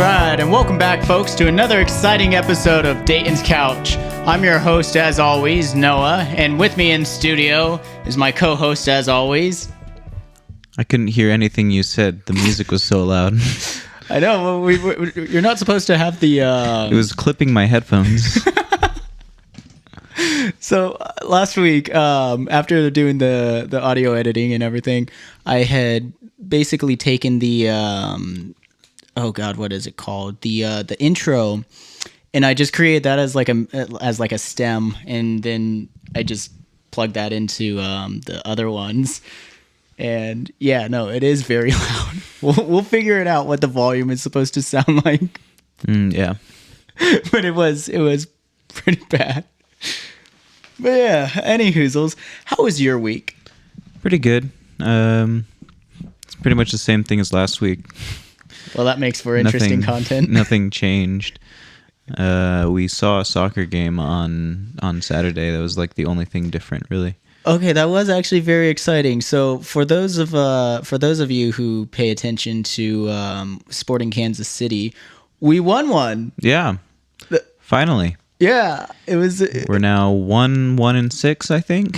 right, and welcome back, folks, to another exciting episode of Dayton's Couch. I'm your host, as always, Noah, and with me in studio is my co-host, as always. I couldn't hear anything you said. The music was so loud. I know. You're not supposed to have the... It was clipping my headphones. So last week, after doing the audio editing and everything, I had basically taken the... what is it called? The intro, and I just created that as like a stem, and then I just plugged that into the other ones. And yeah, no, it is very loud. We'll figure it out what the volume is supposed to sound like. Yeah, but it was pretty bad. But yeah, any hoozles. How was your week? pretty good. It's pretty much the same thing as last week. Well, that makes for interesting content. Nothing changed. We saw a soccer game on Saturday. That was like the only thing different, really. Okay, that was actually very exciting. So for those of you who pay attention to Sporting Kansas City, we won one. Yeah, finally. Yeah, it was. We're now 1-6, I think.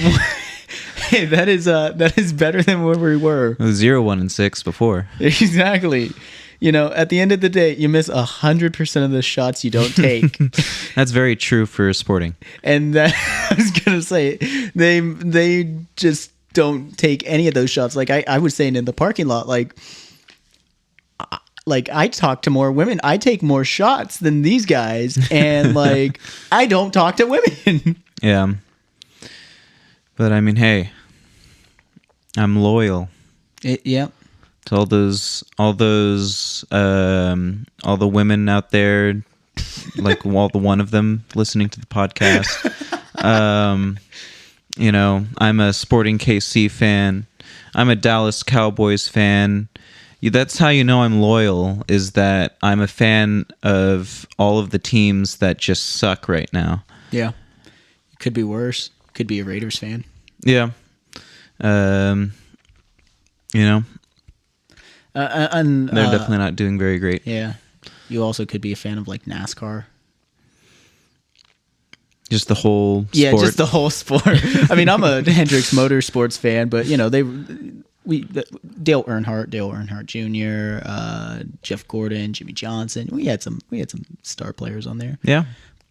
Hey, that is better than where we were. It was 0-6 before. Exactly. You know, at the end of the day, you miss 100% of the shots you don't take. That's very true for Sporting. And that, I was gonna say, they just don't take any of those shots. Like I was saying in the parking lot, like I talk to more women. I take more shots than these guys, and like I don't talk to women. Yeah. But I mean, hey, I'm loyal. Yep. To all the women out there, like all the one of them listening to the podcast. You know, I'm a Sporting KC fan. I'm a Dallas Cowboys fan. That's how you know I'm loyal, is that I'm a fan of all of the teams that just suck right now. Yeah. It could be worse. Could be a Raiders fan. Yeah. You know. And they're definitely not doing very great. Yeah. You also could be a fan of like NASCAR. Just the whole sport. Yeah, just the whole sport. I mean, I'm a Hendrix Motorsports fan, but you know, Dale Earnhardt Jr., Jeff Gordon, Jimmy Johnson. We had some star players on there. Yeah.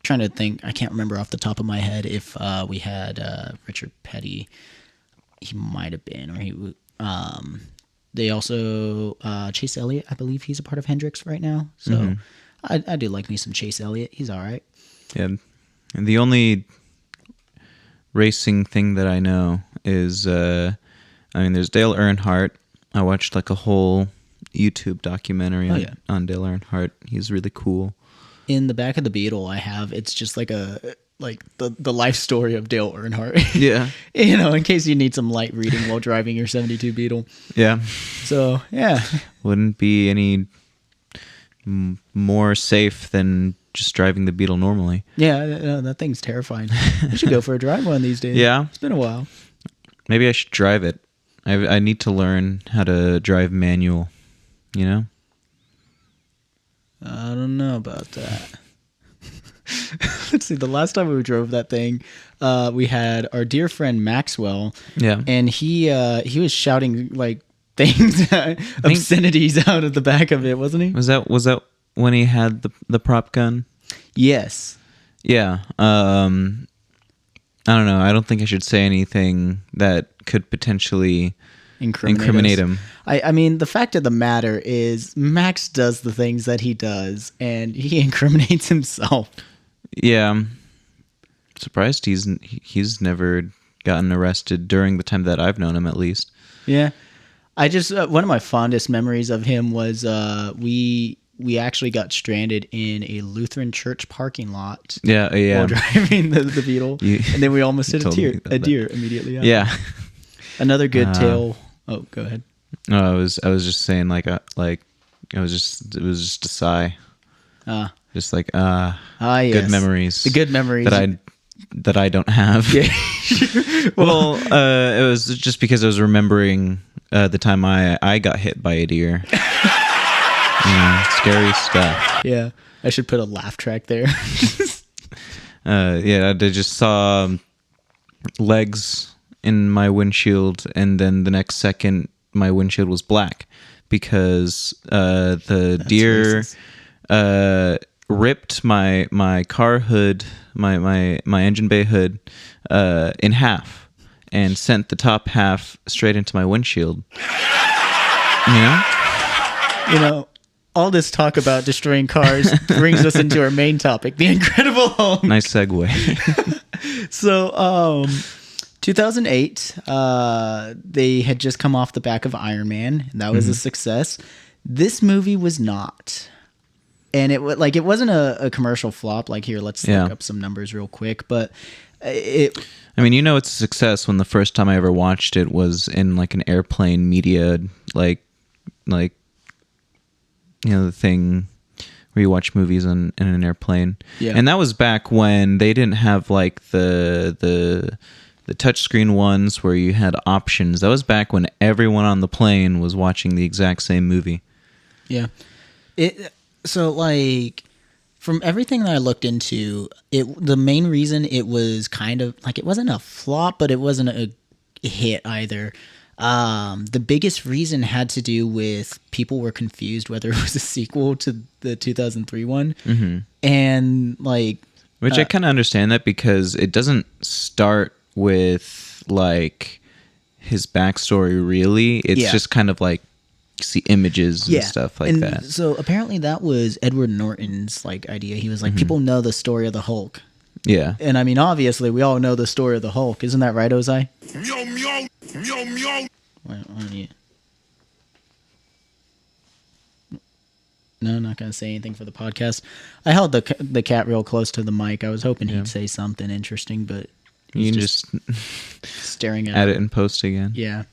Trying to think, I can't remember off the top of my head if we had Richard Petty. He might have been, or he they also Chase Elliott, I believe he's a part of Hendrix right now. So I do like me some Chase Elliott. He's all right. Yeah. And the only racing thing that I know is there's Dale Earnhardt. I watched like a whole YouTube documentary on Dale Earnhardt. He's really cool. In the back of the Beetle, it's just like the life story of Dale Earnhardt. Yeah. You know, in case you need some light reading while driving your 72 Beetle. Yeah. So, yeah. Wouldn't be any more safe than just driving the Beetle normally. Yeah, that thing's terrifying. I should go for a drive one these days. Yeah. It's been a while. Maybe I should drive it. I need to learn how to drive manual, you know? I don't know about that. Let's see. The last time we drove that thing, we had our dear friend Maxwell. Yeah. And he was shouting like things, obscenities out of the back of it, wasn't he? Was that when he had the prop gun? Yes. Yeah. I don't know. I don't think I should say anything that could potentially incriminate him. I mean, the fact of the matter is Max does the things that he does, and he incriminates himself. Yeah. I'm surprised he's never gotten arrested during the time that I've known him, at least. Yeah. I just one of my fondest memories of him was we actually got stranded in a Lutheran church parking lot. Yeah. While driving the Beetle, and then we almost hit a deer immediately. Yeah. Another good tale. Oh, go ahead. No, I was just saying it was just a sigh. Just like yes. Good memories. The good memories that I don't have. Yeah. Well, it was just because I was remembering the time I got hit by a deer. Scary stuff. Yeah, I should put a laugh track there. Yeah, I just saw legs in my windshield, and then the next second, my windshield was black because the deer ripped my car hood, my engine bay hood, in half, and sent the top half straight into my windshield. You know, all this talk about destroying cars brings us into our main topic, the Incredible Hulk. Nice segue. So, 2008, they had just come off the back of Iron Man, and that was a success. This movie was not. And it wasn't a commercial flop. Like, here, let's look up some numbers real quick. But it... I mean, it's a success when the first time I ever watched it was in, like, an airplane media, like the thing where you watch movies in an airplane. Yeah. And that was back when they didn't have, like, the touchscreen ones where you had options. That was back when everyone on the plane was watching the exact same movie. Yeah. So, like, from everything that I looked into, the main reason it was kind of, like, it wasn't a flop, but it wasn't a hit either. The biggest reason had to do with people were confused whether it was a sequel to the 2003 one. Mm-hmm. And, like... Which I kind of understand that, because it doesn't start with, like, his backstory, really. It's just kind of, like, see images and stuff like that. So apparently that was Edward Norton's, like, idea. He was like, people know the story of the Hulk. Yeah. And I mean, obviously, we all know the story of the Hulk. Isn't that right, Ozai? Meow, meow, meow, meow. Why don't you... No, I'm not going to say anything for the podcast. I held the cat real close to the mic. I was hoping he'd say something interesting, but you can just staring at add it in post again. Yeah.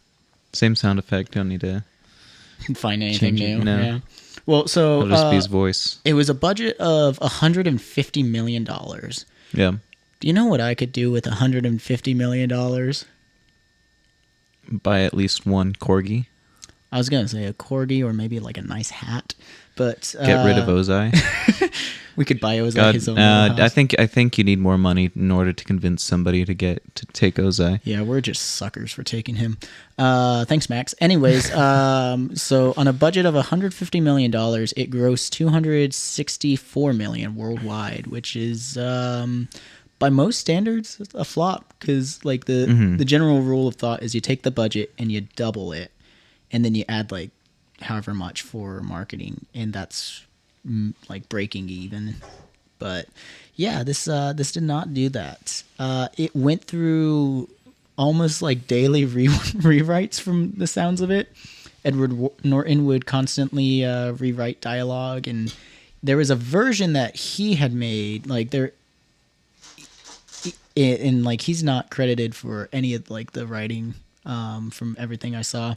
Same sound effect. Don't need to find anything change it. new. No. Yeah. Well, so it'll just be his voice. It was a budget of $150 million. Yeah. Do you know what I could do with $150 million? Buy at least one corgi. I was going to say a corgi or maybe like a nice hat, but... Get rid of Ozai. We could buy Ozai his own I think you need more money in order to convince somebody to take Ozai. Yeah, we're just suckers for taking him. Thanks, Max. Anyways, so on a budget of $150 million, it grossed $264 million worldwide, which is by most standards a flop, because like the general rule of thought is you take the budget and you double it, and then you add like however much for marketing, and that's like breaking even. But yeah, this did not do that. It went through almost like daily rewrites from the sounds of it. Edward Norton would constantly rewrite dialogue, and there was a version that he had made, like there, and like he's not credited for any of like the writing from everything I saw.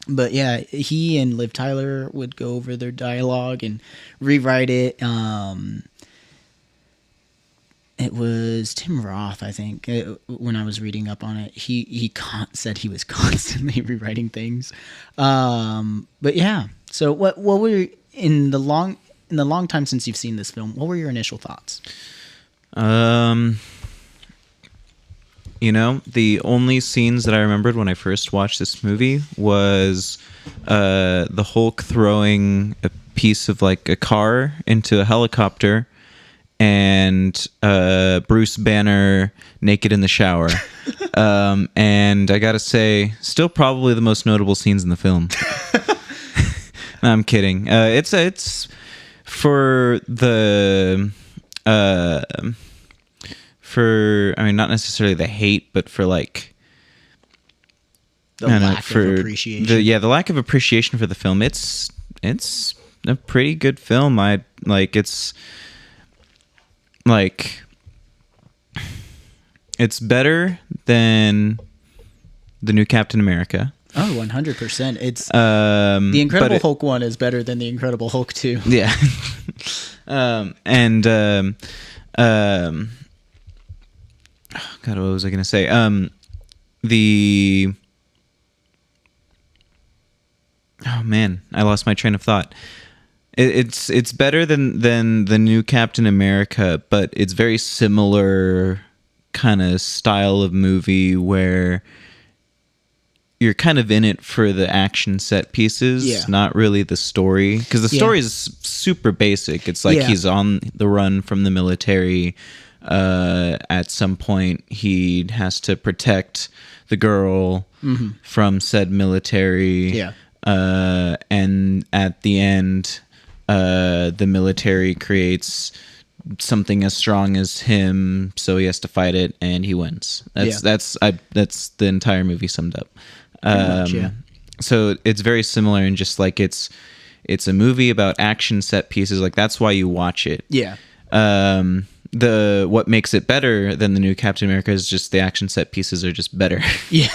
But yeah, he and Liv Tyler would go over their dialogue and rewrite it. It was Tim Roth, I think, when I was reading up on it. He said he was constantly rewriting things. But yeah, so what were in the long time since you've seen this film? What were your initial thoughts? The only scenes that I remembered when I first watched this movie was the Hulk throwing a piece of like a car into a helicopter, and Bruce Banner naked in the shower. And I gotta say, still probably the most notable scenes in the film. No, I'm kidding. It's for the... not necessarily the hate, but for like the lack of appreciation. The lack of appreciation for the film. It's a pretty good film. It's better than the new Captain America. Oh, 100%. It's the Incredible Hulk 1 is better than the Incredible Hulk 2. Yeah. God, what was I going to say? Oh man, I lost my train of thought. It's better than the new Captain America, but it's very similar kind of style of movie where you're kind of in it for the action set pieces, Yeah. not really the story. Because the story is super basic. It's like Yeah. he's on the run from the military. At some point, he has to protect the girl from said military. Yeah. And at the end, the military creates something as strong as him, so he has to fight it, and he wins. That's the entire movie summed up. much, yeah. So it's very similar in just like it's a movie about action set pieces. Like that's why you watch it. Yeah. The what makes it better than the new Captain America is just the action set pieces are just better. Yeah.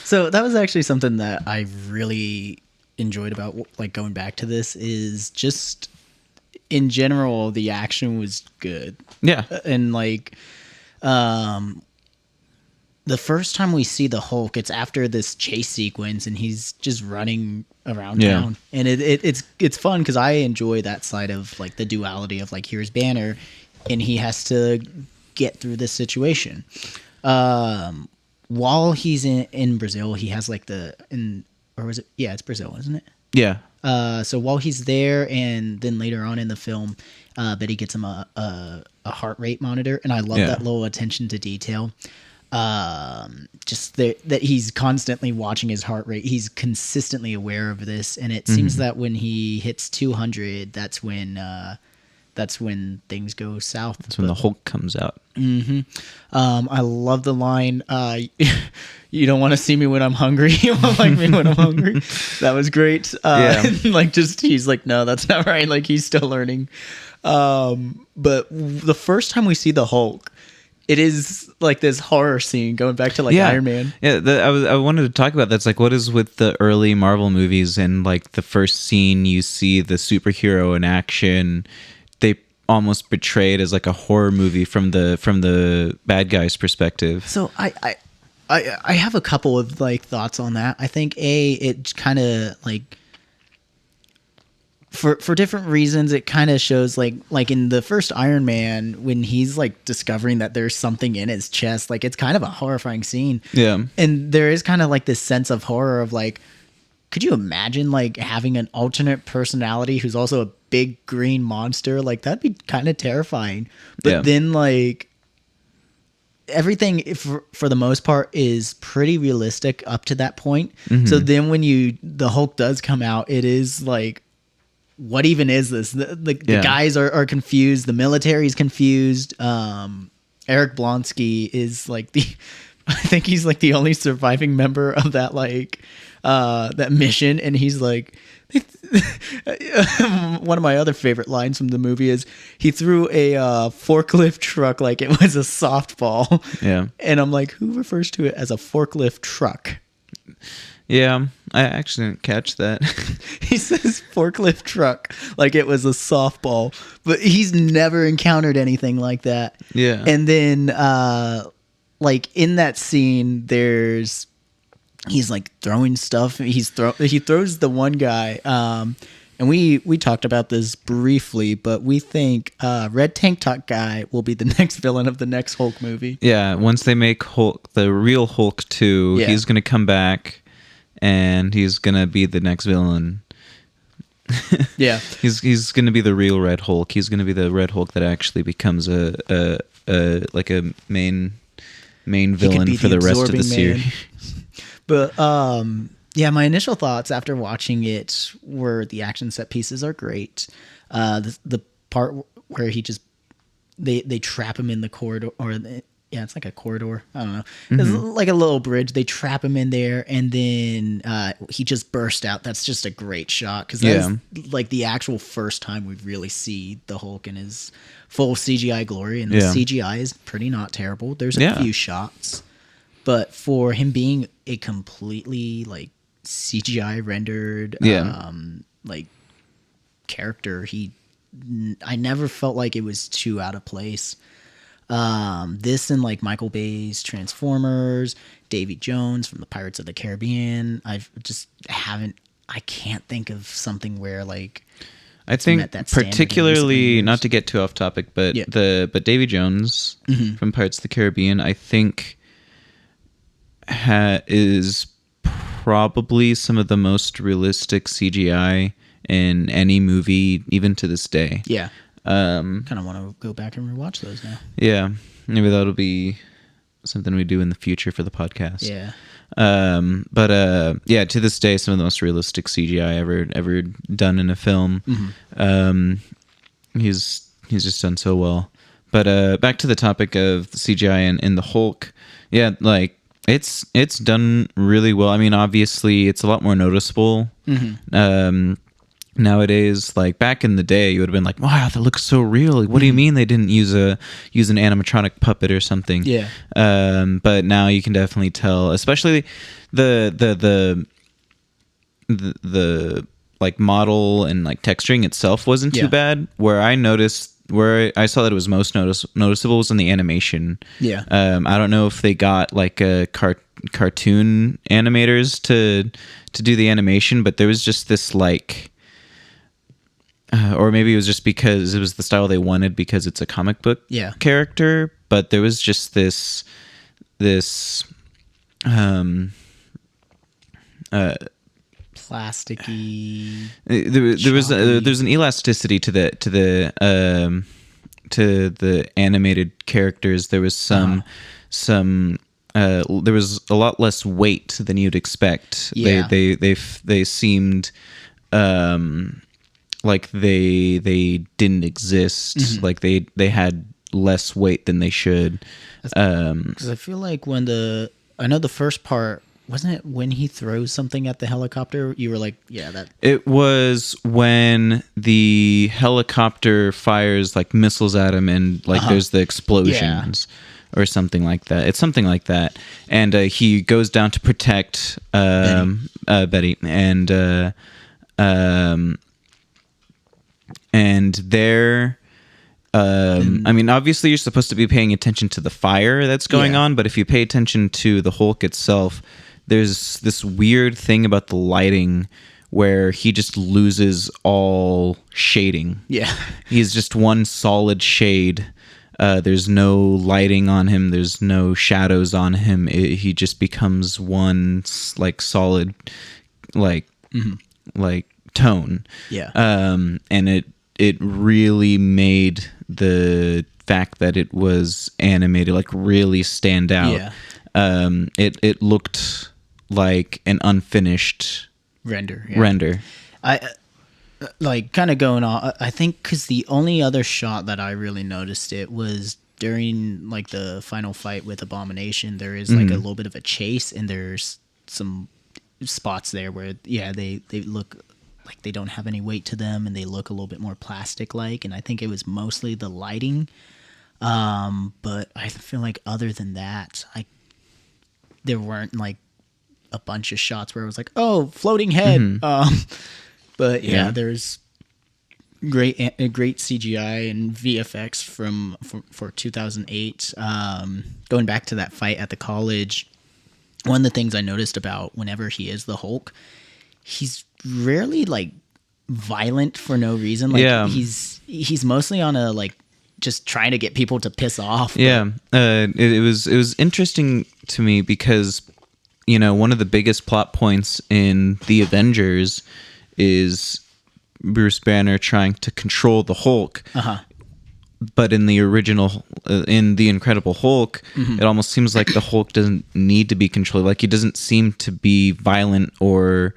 So that was actually something that I really enjoyed about like going back to this is just in general the action was good. Yeah. And like the first time we see the Hulk, it's after this chase sequence and he's just running around town. And it's fun because I enjoy that side of like the duality of like here's Banner and he has to get through this situation. While he's in Brazil, he has like it's Brazil, isn't it? Yeah. So while he's there, and then later on in the film, Betty gets him a heart rate monitor, and I love that little attention to detail. Just that he's constantly watching his heart rate. He's consistently aware of this, and it seems that when he hits 200, that's when things go south. That's when the Hulk comes out. I love the line, you don't want to see me when I'm hungry. You won't like me when I'm hungry. That was great. Like just, he's like, no, that's not right. Like he's still learning. But the first time we see the Hulk, it is like this horror scene going back to like Iron Man. Yeah, I wanted to talk about that's like what is with the early Marvel movies and like the first scene you see the superhero in action. They almost portray it as like a horror movie from the bad guy's perspective. So I have a couple of like thoughts on that. I think it kind of like for different reasons it kind of shows like in the first Iron Man when he's like discovering that there's something in his chest, like it's kind of a horrifying scene. Yeah. And there is kind of like this sense of horror of like, could you imagine like having an alternate personality who's also a big green monster? Like that'd be kind of terrifying. But then like everything for the most part is pretty realistic up to that point. So then when the Hulk does come out, it is like, what even is this? The guys are confused. The military's confused. Eric Blonsky is like I think he's like the only surviving member of that like that mission, and he's like one of my other favorite lines from the movie is he threw a forklift truck like it was a softball. Yeah. And I'm like, who refers to it as a forklift truck? Yeah, I actually didn't catch that. He says forklift truck like it was a softball, but he's never encountered anything like that. Yeah. And then like in that scene he's like throwing stuff. He throws the one guy and we talked about this briefly, but we think Red Tank Top guy will be the next villain of the next Hulk movie. Yeah, once they make Hulk the real Hulk 2, he's going to come back and he's going to be the next villain. Yeah. He's going to be the real Red Hulk. He's going to be the Red Hulk that actually becomes a main villain for the rest of the series. But yeah, my initial thoughts after watching it were the action set pieces are great. The part where they trap him in the corridor, it's like a corridor. I don't know. It's like a little bridge. They trap him in there, and then he just burst out. That's just a great shot because that's like the actual first time we really see the Hulk in his full CGI glory, and the CGI is pretty not terrible. There's a few shots, but for him being a completely like CGI rendered like character, I never felt like it was too out of place. This and like Michael Bay's Transformers, Davy Jones from the Pirates of the Caribbean. I can't think of something where like I think met that standard in recent particularly, years. not to get too off topic, but Yeah. but Davy Jones from Pirates of the Caribbean, I think is probably some of the most realistic CGI in any movie, even to this day. Yeah. Kind of want to go back and rewatch those now. Yeah, maybe that'll be something we do in the future for the podcast. Yeah. But yeah, to this day, some of the most realistic CGI ever done in a film. He's just done so well. But back to the topic of the CGI in the Hulk. Yeah, like it's done really well. I mean, obviously, it's a lot more noticeable. Nowadays, like back in the day, you would have been like, "Wow, that looks so real." What do you mean they didn't use an animatronic puppet or something? Yeah. But now you can definitely tell, especially the like model and like texturing itself wasn't too bad. Where I saw that it was most noticeable was in the animation. Yeah. I don't know if they got like a cartoon animators to do the animation, but there was just this like. Or maybe it was just because it was the style they wanted because it's a comic book character. But there was just this plasticky. There's an elasticity to the animated characters. There was some there was a lot less weight than you'd expect. Yeah. They seemed like they didn't exist. Like they had less weight than they should. Because I feel like I know the first part, wasn't it when he throws something at the helicopter? You were like, yeah, that. It was when the helicopter fires like missiles at him and like there's the explosions or something like that. It's something like that. And he goes down to protect Betty. And there, I mean, obviously you're supposed to be paying attention to the fire that's going on, but if you pay attention to the Hulk itself, there's this weird thing about the lighting where he just loses all shading. Yeah. He's just one solid shade. There's no lighting on him. There's no shadows on him. He just becomes one like solid, like tone. Yeah. And it really made the fact that it was animated like really stand out. Yeah. It looked like an unfinished Render. I like kind of going on. I think because the only other shot that I really noticed it was during like the final fight with Abomination. There is like a little bit of a chase, and there's some spots there where they look like they don't have any weight to them, and they look a little bit more plastic like. And I think it was mostly the lighting. But I feel like other than that, there weren't like a bunch of shots where it was like, oh, floating head. But yeah, there's great CGI and VFX for 2008. Going back to that fight at the college, one of the things I noticed about whenever he is the Hulk, he's rarely like violent for no reason. Like he's mostly on a like just trying to get people to piss off. Yeah, it was interesting to me because, you know, one of the biggest plot points in the Avengers is Bruce Banner trying to control the Hulk. But in the original, in the Incredible Hulk, it almost seems like the Hulk doesn't need to be controlled. Like he doesn't seem to be violent or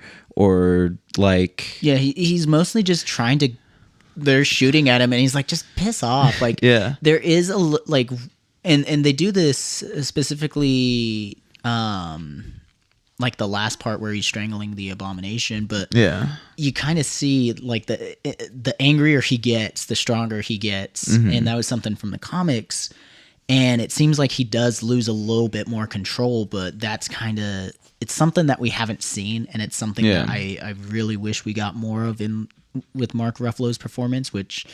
like. Yeah, he's mostly just trying to. They're shooting at him, and he's like, "Just piss off!" Like, there is a like, and they do this specifically, like the last part where he's strangling the Abomination. But you kind of see like the angrier he gets, the stronger he gets, and that was something from the comics. And it seems like he does lose a little bit more control, but that's kind of it's something that we haven't seen, and it's something that I really wish we got more of with Mark Ruffalo's performance, which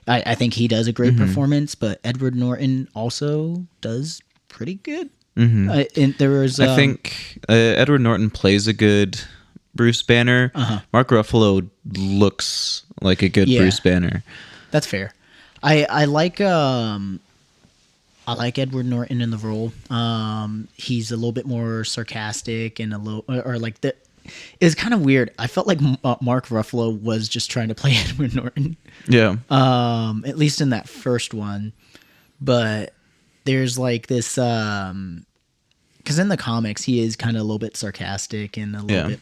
I think he does a great performance, but Edward Norton also does pretty good. And there was, I think Edward Norton plays a good Bruce Banner. Mark Ruffalo looks like a good Yeah. Bruce Banner. That's fair. I like Edward Norton in the role. He's a little bit more sarcastic and a little, or like the. It's kind of weird. I felt like Mark Ruffalo was just trying to play Edward Norton, Yeah. at least in that first one. But there's like this, because in the comics he is kind of a little bit sarcastic and a little bit,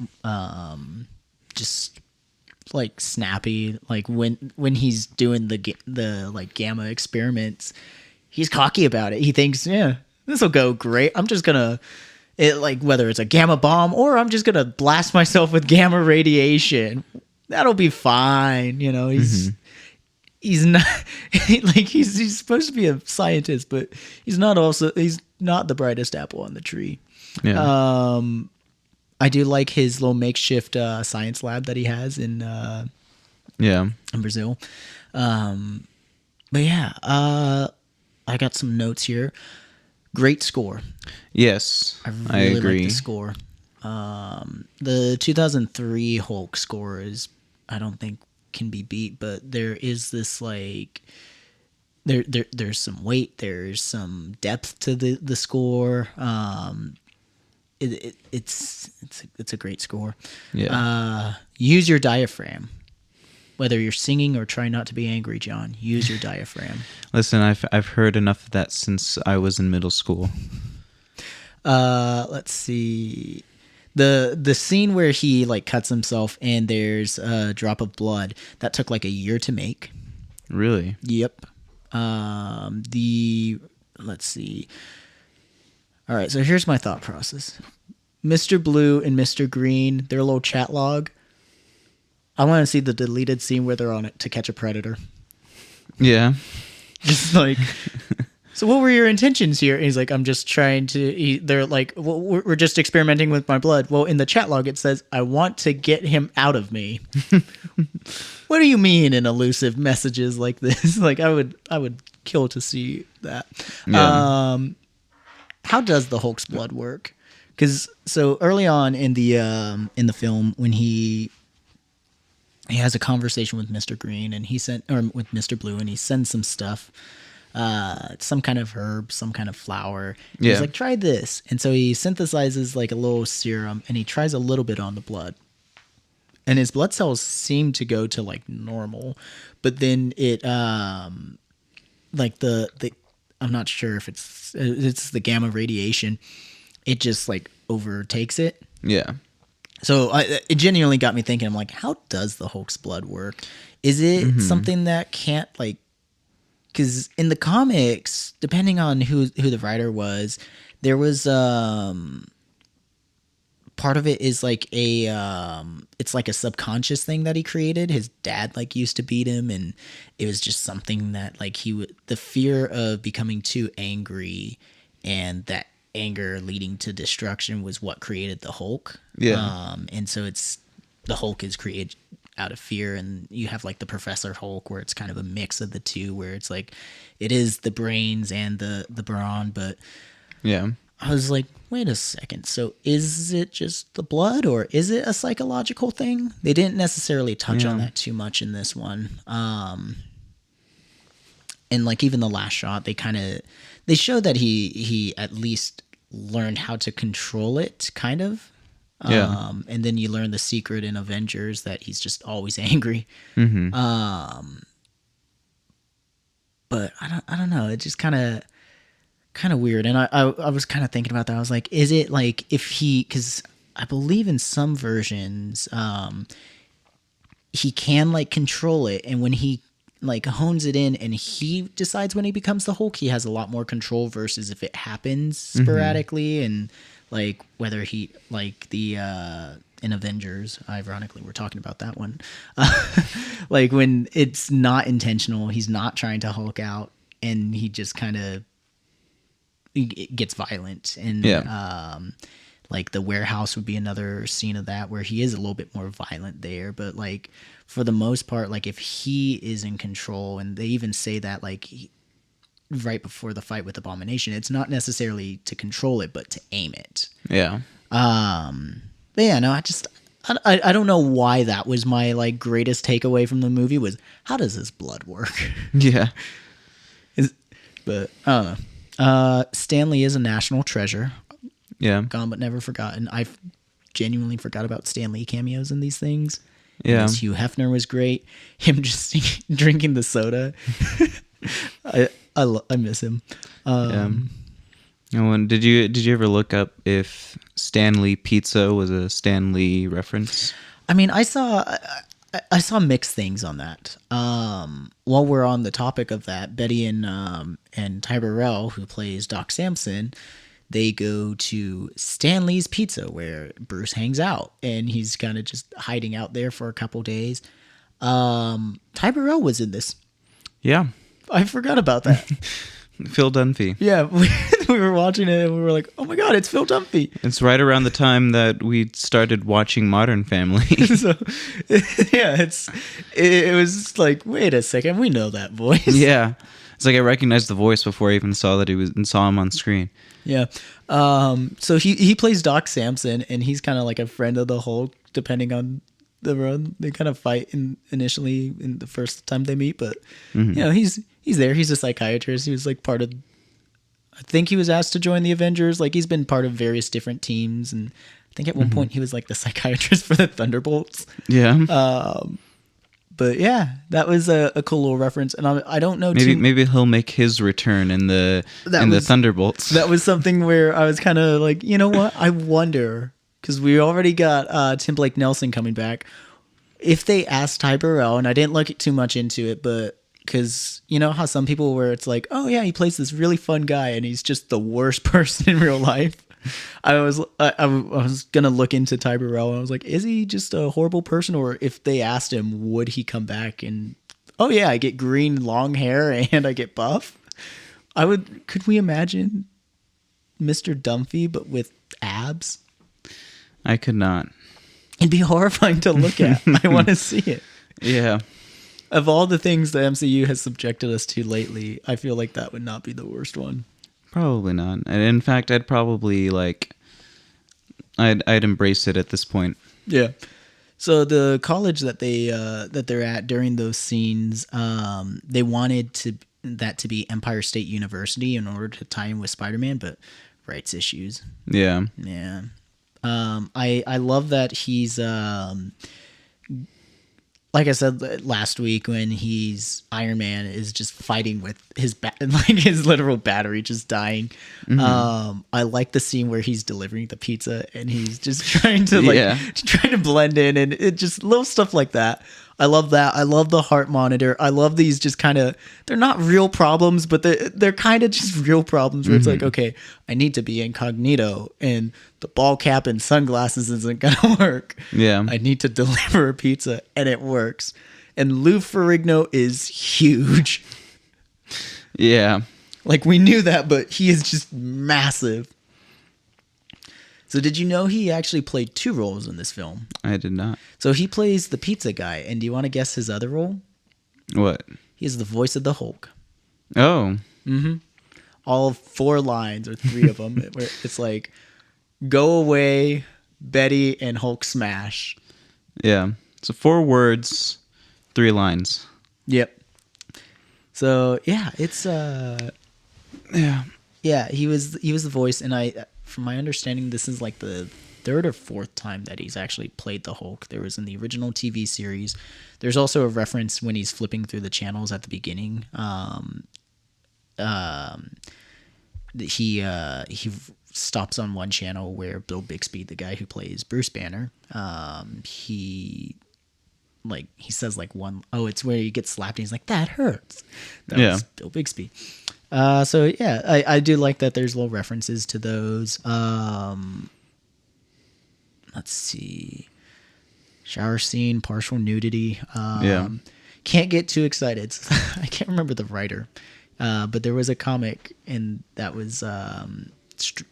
just like snappy. Like when he's doing the like gamma experiments, he's cocky about it. He thinks, yeah, this will go great. I'm just gonna like whether it's a gamma bomb or I'm just gonna blast myself with gamma radiation. That'll be fine. You know, he's not like he's supposed to be a scientist, but he's not the brightest apple on the tree. Yeah. I do like his little makeshift science lab that he has in Brazil. But yeah, I got some notes here. Great score. Yes. I really agree. like the score. The 2003 Hulk score is, I don't think, can be beat, but there is this like there's some weight, there's some depth to the score. It's a great score. Yeah. Use your diaphragm. Whether you're singing or try not to be angry, John, use your diaphragm. Listen, I've heard enough of that since I was in middle school. Let's see. The scene where he like cuts himself and there's a drop of blood, that took like a year to make. Really? Yep. Let's see. All right, so here's my thought process. Mr. Blue and Mr. Green, their little chat log. I want to see the deleted scene where they're on it to catch a predator. Yeah. Just like, so what were your intentions here? And he's like, I'm just trying to. They're like, well, we're just experimenting with my blood. Well, in the chat log it says, I want to get him out of me. What do you mean in elusive messages like this? Like I would kill to see that. Yeah. How does the Hulk's blood work? Because so early on in the film, when he has a conversation with Mr. Green and with Mr. Blue, and he sends some stuff, some kind of herb, some kind of flower. Yeah. He's like, try this. And so he synthesizes like a little serum and he tries a little bit on the blood. And his blood cells seem to go to like normal, but then it, like I'm not sure if it's the gamma radiation. It just like overtakes it. Yeah. So it genuinely got me thinking. I'm like, how does the Hulk's blood work? Is it something that can't like? Because in the comics, depending on who the writer was, there was part of it is like it's like a subconscious thing that he created. His dad like used to beat him, and it was just something that like the fear of becoming too angry, and that anger leading to destruction was what created the Hulk. Yeah. And so the Hulk is created out of fear, and you have like the Professor Hulk where it's kind of a mix of the two, where it's like it is the brains and the brawn. But Yeah. I was like, wait a second, so is it just the blood or is it a psychological thing? They didn't necessarily touch on that too much in this one. And like even the last shot, they showed that he at least learned how to control it, kind of. Yeah. And then you learn the secret in Avengers that he's just always angry. Mm-hmm. But I don't know. It's just kind of weird. And I was kind of thinking about that. I was like, is it like because I believe in some versions, he can like control it, and when he like hones it in and he decides when he becomes the Hulk, he has a lot more control versus if it happens sporadically. And like whether he like the in Avengers, ironically we're talking about that one, like when it's not intentional, he's not trying to Hulk out and he just kind of gets violent. And like the warehouse would be another scene of that where he is a little bit more violent there. But like for the most part, like if he is in control, and they even say that like right before the fight with Abomination, it's not necessarily to control it but to aim it. Yeah. But yeah, no, I don't know why that was my like greatest takeaway from the movie was how does this blood work? Yeah. But I don't know. Stanley is a national treasure, Yeah. gone but never forgotten. I genuinely forgot about Stanley cameos in these things. Yeah. Yes, Hugh Hefner was great. Him just drinking the soda. I miss him. And did you ever look up if Stanley Pizza was a Stanley reference? I mean, I saw mixed things on that. While we're on the topic of that, Betty and Ty Burrell, who plays Doc Samson, they go to Stanley's Pizza where Bruce hangs out, and he's kind of just hiding out there for a couple days. Ty Burrell was in this. Yeah. I forgot about that. Phil Dunphy. Yeah, we were watching it and we were like, "Oh my god, it's Phil Dunphy!" It's right around the time that we started watching Modern Family. So, yeah, it was like, wait a second, we know that voice. Yeah, it's like I recognized the voice before I even saw that saw him on screen. Yeah. So he plays Doc Samson, and he's kind of like a friend of the Hulk, depending on the run. They kind of fight initially in the first time they meet, but he's there. He's a psychiatrist. He was like part of. I think he was asked to join the Avengers. Like he's been part of various different teams, and I think at one point he was like the psychiatrist for the Thunderbolts. Yeah. But yeah, that was a cool little reference, and I don't know. Maybe he'll make his return in the Thunderbolts. That was something where I was kind of like, you know what? I wonder, because we already got Tim Blake Nelson coming back. If they asked Ty Burrell, and I didn't look too much into it, but because you know how some people where it's like, oh yeah, he plays this really fun guy, and he's just the worst person in real life. I was gonna look into Ty Burrell, and I was like, is he just a horrible person, or if they asked him, would he come back and oh yeah, I get green long hair and I get buff? Could we imagine Mr. Dunphy but with abs? I could not. It'd be horrifying to look at. I want to see it. Yeah. Of all the things the MCU has subjected us to lately, I feel like that would not be the worst one. Probably not. And in fact, I'd probably I'd embrace it at this point. Yeah. So the college that they're at during those scenes, they wanted that to be Empire State University in order to tie in with Spider-Man, but rights issues. Yeah. Yeah. I love that he's like I said last week, when he's Iron Man is just fighting with his his literal battery just dying. I like the scene where he's delivering the pizza and he's just trying to blend in, and it just little stuff like that. I love that. I love the heart monitor. I love these just kind of, they're not real problems, but they're kind of just real problems where it's like, okay, I need to be incognito and the ball cap and sunglasses isn't going to work. Yeah. I need to deliver a pizza and it works. And Lou Ferrigno is huge. Yeah. Like we knew that, but he is just massive. So did you know he actually played 2 roles in this film? I did not. So he plays the pizza guy, and do you want to guess his other role? What? He is the voice of the Hulk. Oh. Mm-hmm. All 4 lines, or 3 of them. Where it's like, go away, Betty, and Hulk smash. Yeah. So 4 words, 3 lines. Yep. So yeah, it's yeah. He was the voice, and from my understanding, this is like the 3rd or 4th time that he's actually played the Hulk. There was in the original TV series. There's also a reference when he's flipping through the channels at the beginning. He stops on one channel where Bill Bixby, the guy who plays Bruce Banner, he says like it's where he gets slapped and he's like, that hurts. That was Bill Bixby. So yeah, I do like that there's little references to those. Let's see. Shower scene, partial nudity. Can't get too excited. I can't remember the writer. But there was a comic and that was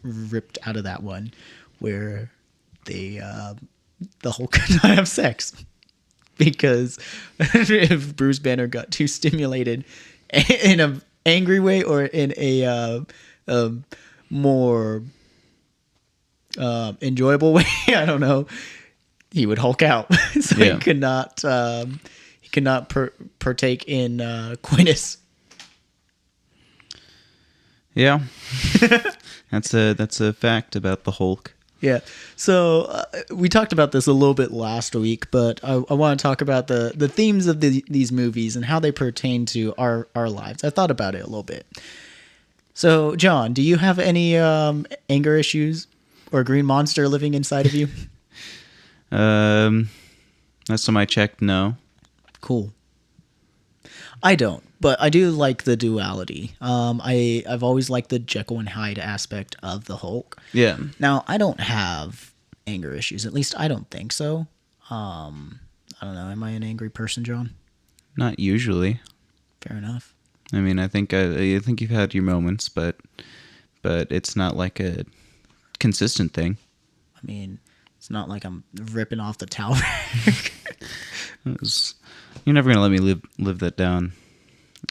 ripped out of that one where the Hulk could not have sex because if Bruce Banner got too stimulated in a angry way or in a more enjoyable way, I don't know, he would Hulk out. So Yeah. he could not partake in coitus. Yeah. That's a fact about the Hulk. Yeah. So we talked about this a little bit last week, but I want to talk about the themes of these movies and how they pertain to our lives. I thought about it a little bit. So, John, do you have any anger issues or green monster living inside of you? Last time I checked, no. Cool. I don't, but I do like the duality. I've always liked the Jekyll and Hyde aspect of the Hulk. Yeah. Now, I don't have anger issues. At least I don't think so. I don't know. Am I an angry person, John? Not usually. Fair enough. I mean, I think you've had your moments, but it's not like a consistent thing. I mean, it's not like I'm ripping off the towel. You're never gonna let me live that down,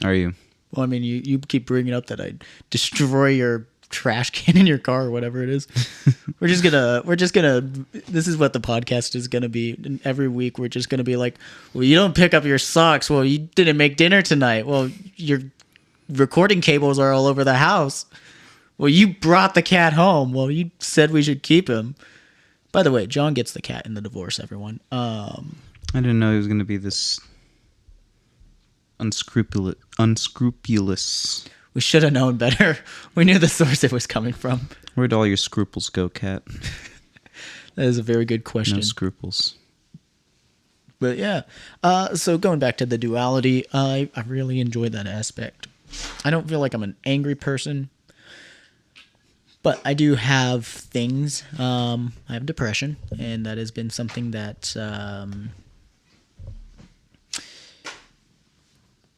are you? Well, I mean, you keep bringing up that I'd destroy your trash can in your car or whatever it is. We're just gonna. This is what the podcast is gonna be. And every week we're just gonna be like, well, you don't pick up your socks. Well, you didn't make dinner tonight. Well, your recording cables are all over the house. Well, you brought the cat home. Well, you said we should keep him. By the way, John gets the cat in the divorce, everyone. I didn't know he was gonna be this unscrupulous. We should have known better. We knew the source it was coming from. Where'd all your scruples go, Cat? That is a very good question. No scruples. But yeah, so going back to the duality, I really enjoy that aspect. I don't feel like I'm an angry person, but I do have things. I have depression, and that has been something that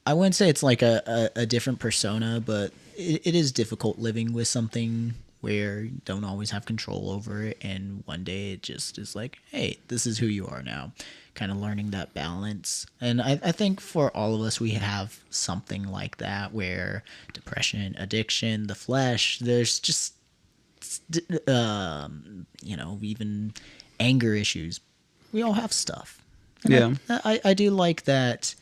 I wouldn't say it's like a different persona, but it is difficult living with something where you don't always have control over it, and one day it just is like, hey, this is who you are now. Kind of learning that balance. And I think for all of us, we have something like that, where depression, addiction, the flesh, there's just, even anger issues. We all have stuff. And Yeah. I do like that.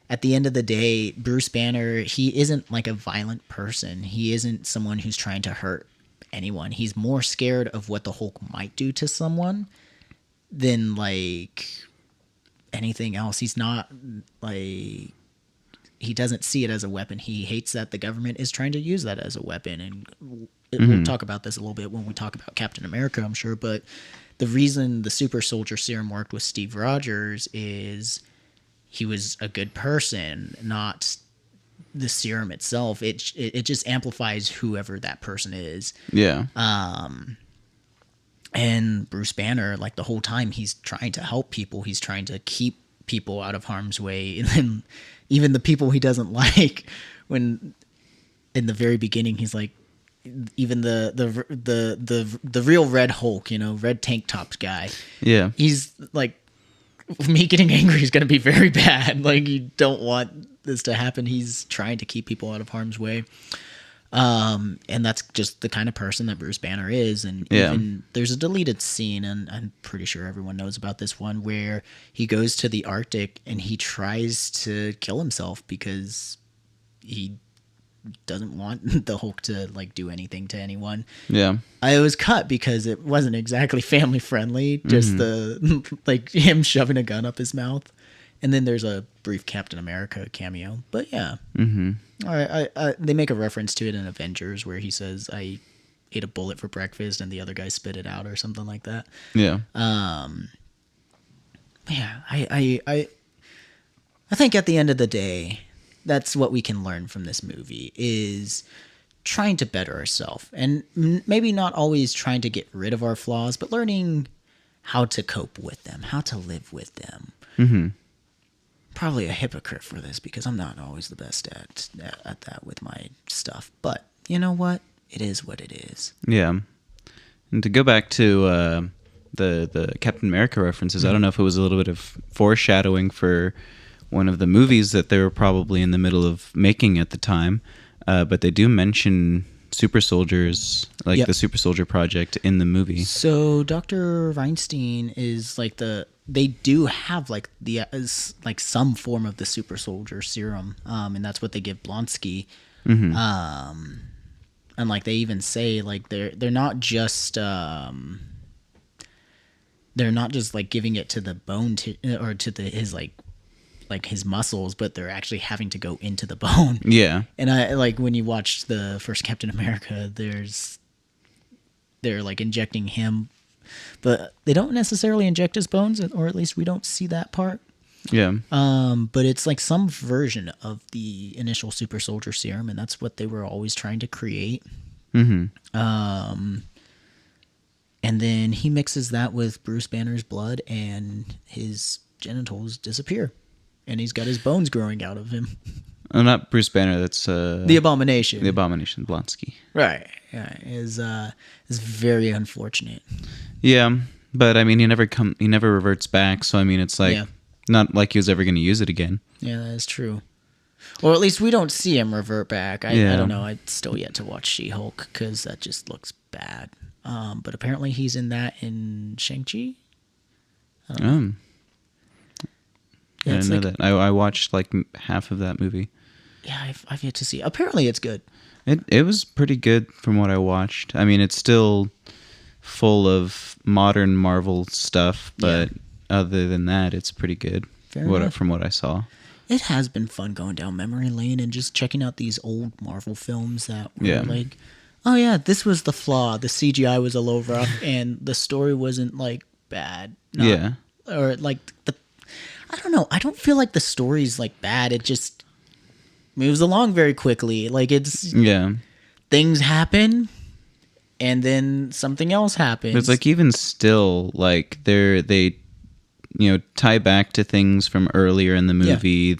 At the end of the day, Bruce Banner, he isn't like a violent person. He isn't someone who's trying to hurt anyone. He's more scared of what the Hulk might do to someone than like anything else. He's not like, he doesn't see it as a weapon. He hates that the government is trying to use that as a weapon. And we'll talk about this a little bit when we talk about Captain America, I'm sure. But the reason the super soldier serum worked with Steve Rogers is he was a good person, not the serum itself. It just amplifies whoever that person is. Yeah. And Bruce Banner, like the whole time, he's trying to help people. He's trying to keep people out of harm's way. And then even the people he doesn't like, when in the very beginning, he's like, even the real Red Hulk, red tank tops guy. Yeah. He's like, me getting angry is going to be very bad. Like, you don't want this to happen. He's trying to keep people out of harm's way. And that's just the kind of person that Bruce Banner is. And even there's a deleted scene, and I'm pretty sure everyone knows about this one, where he goes to the Arctic and he tries to kill himself because he doesn't want the Hulk to like do anything to anyone. Yeah. It was cut because it wasn't exactly family friendly. Just the like him shoving a gun up his mouth, and then there's a brief Captain America cameo. But yeah, they make a reference to it in Avengers where he says, "I ate a bullet for breakfast," and the other guy spit it out or something like that. Yeah. Yeah, I think at the end of the day, that's what we can learn from this movie, is trying to better ourselves, and maybe not always trying to get rid of our flaws, but learning how to cope with them, how to live with them. Probably a hypocrite for this because I'm not always the best at that with my stuff, but you know what? It is what it is. Yeah. And to go back to the Captain America references, I don't know if it was a little bit of foreshadowing for one of the movies that they were probably in the middle of making at the time, but they do mention super soldiers, like the Super Soldier Project in the movie. So Dr. Reinstein is like the they do have like like some form of the super soldier serum, and that's what they give Blonsky. And like they even say like they're not just like giving it to the bone or to his like his muscles, but they're actually having to go into the bone. Yeah. And I like when you watch the first Captain America, they're like injecting him, but they don't necessarily inject his bones, or at least we don't see that part. Yeah. But it's like some version of the initial super soldier serum, and that's what they were always trying to create. And then he mixes that with Bruce Banner's blood, and his genitals disappear, and he's got his bones growing out of him. Oh, not Bruce Banner. That's The Abomination. The Abomination, Blonsky. Right. Yeah. Is very unfortunate. Yeah, but I mean, he never reverts back. So I mean, it's like not like he was ever going to use it again. Yeah, that is true. Or at least we don't see him revert back. I don't know. I'd still yet to watch She-Hulk because that just looks bad. But apparently he's in that in Shang-Chi. I didn't know that. I watched like half of that movie. Yeah, I've yet to see. Apparently it's good. It was pretty good from what I watched. I mean, it's still full of modern Marvel stuff, but other than that, it's pretty good. From what I saw. It has been fun going down memory lane and just checking out these old Marvel films that were like, oh yeah, this was the flaw. The CGI was a little rough, and the story wasn't like bad. Or like I don't know. I don't feel like the story's like bad. It just moves along very quickly. Like it's things happen, and then something else happens. It's like even still, like they tie back to things from earlier in the movie.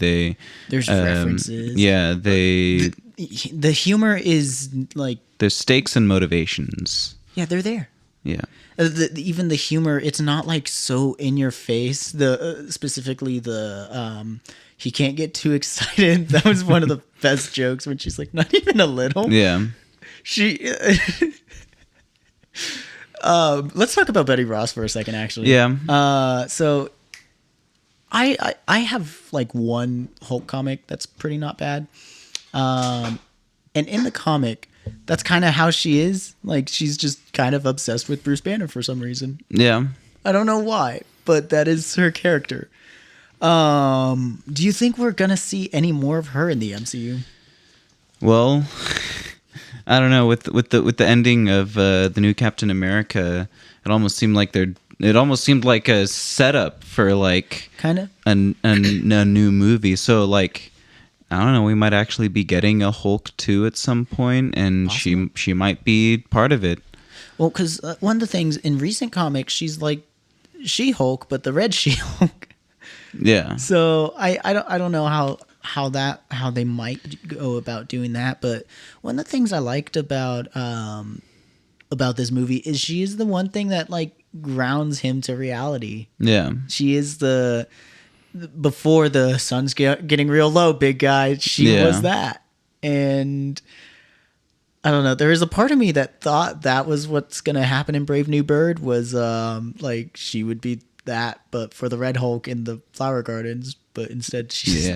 There's references. The humor is like there's stakes and motivations. Yeah, they're there. Yeah. Even the humor, it's not like so in your face. Specifically the he can't get too excited. That was one of the best jokes when she's like, not even a little. Yeah. She. Let's talk about Betty Ross for a second, actually. Yeah. So I have like one Hulk comic that's pretty not bad. And in the comic, that's kind of how she is. Like, she's just kind of obsessed with Bruce Banner for some reason. Yeah. I don't know why, but that is her character. Do you think we're gonna see any more of her in the MCU? Well, I don't know. With the ending of the new Captain America, it almost seemed like a setup for like kind of a new movie. So like, I don't know. We might actually be getting a Hulk 2 at some point, and possibly. she might be part of it. Well, because one of the things in recent comics, she's like She-Hulk, but the red She-Hulk. Yeah. So I don't know how they might go about doing that, but one of the things I liked about this movie is she is the one thing that like grounds him to reality. Yeah. She is before the sun's getting real low, big guy. She was that, and I don't know. There is a part of me that thought that was what's gonna happen in Brave New Bird was like she would be that, but for the Red Hulk in the Flower Gardens. But instead, she's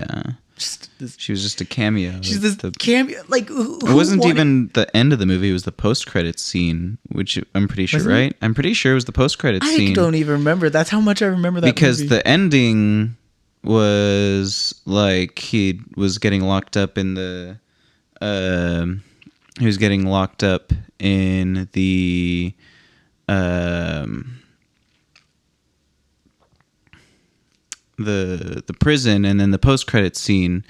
she was just a cameo. She's this cameo. Like it wasn't even the end of the movie; it was the post-credits scene, which I'm pretty sure, right? I'm pretty sure it was the post-credits scene. I don't even remember. That's how much I remember that because movie. The ending was like he was getting locked up in the. He was getting locked up in the. The prison, and then the post-credit scene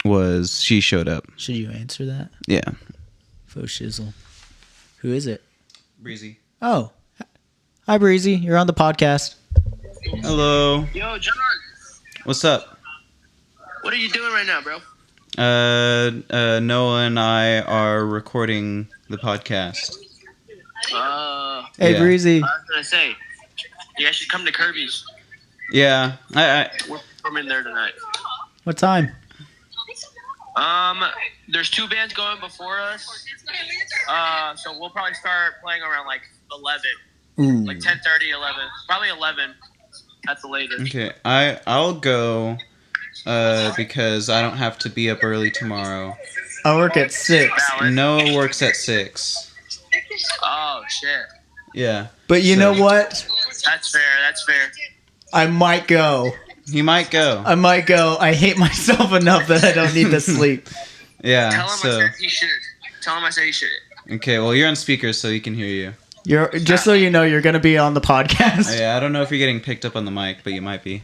was she showed up. Should you answer that? Yeah. Faux shizzle. Who is it? Breezy. Oh. Hi, Breezy. You're on the podcast. Hello. Yo, John. What's up? What are you doing right now, bro? Noah and I are recording the podcast. Hey, Breezy. I was gonna say, you guys should come to Kirby's. Yeah, We're performing there tonight. What time? There's two bands going before us. So we'll probably start playing around like 11. Ooh. Like 10:30, 11. Probably 11 at the latest. Okay, I'll go because I don't have to be up early tomorrow. I work at 6. Valid. Noah works at 6. Oh, shit. Yeah. But you know what? That's fair. I might go. He might go. I hate myself enough that I don't need to sleep. Yeah. Tell him So I said he should. Tell him I said he should. okay, well you're on speaker so he can hear you. You're just so you know, you're gonna be on the podcast. Yeah, I don't know if you're getting picked up on the mic, but you might be.